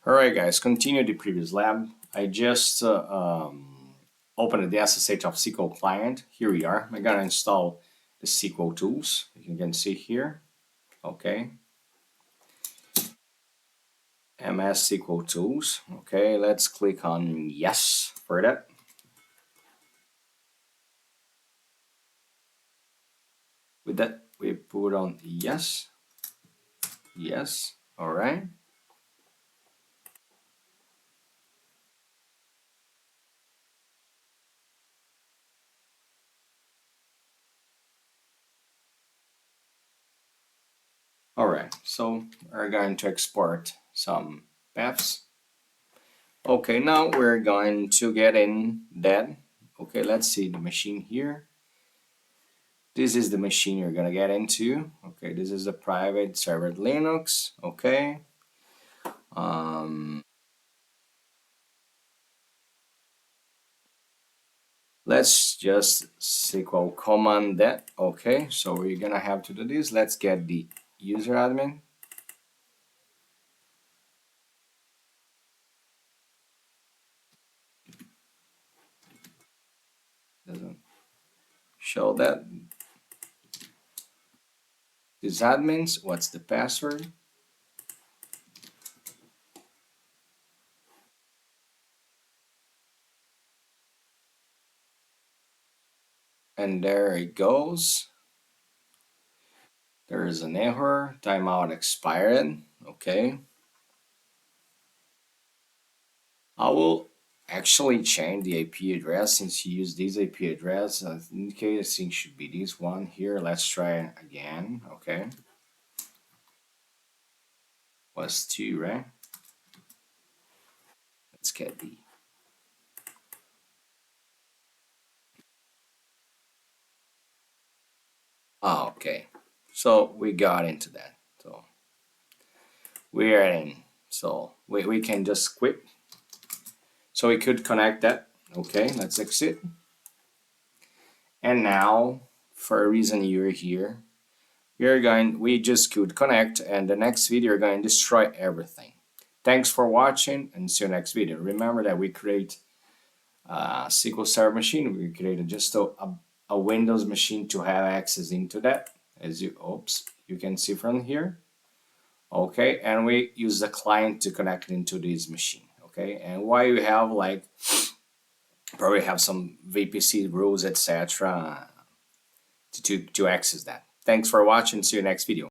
Alright guys, continue the previous lab. I just opened the SSH of SQL client. Here we are. I'm gonna install the SQL tools. You can see here. Okay. MS SQL tools. Okay, let's click on yes for that. With that, we put on yes. Yes. Alright. Alright, so we're going to export some paths. Okay, now we're going to get in that. Okay, let's see the machine here. This is the machine you're gonna get into. Okay, this is a private server Linux. Okay. Let's just SQL command that. Okay, so we're gonna have to do this. Let's get the user admin. Doesn't show that. This admins, what's the password? And there it goes. There is an error, timeout expired. Okay. I will actually change the IP address since you use this IP address. In case I think should be this one here. Let's try again. Okay. Was 2, right? Let's get the okay. So we got into that. So we are in. So we can just quit. So we could connect that. Okay, let's exit. And now, for a reason you're here, we just could connect, and the next video we're going to destroy everything. Thanks for watching, and see you next video. Remember that we create a SQL Server machine. We created just a Windows machine to have access into that, as you can see from here. Okay, and we use the client to connect into this machine. Okay, and why you have like probably have some VPC rules, etc. to access that. Thanks for watching. See you next video.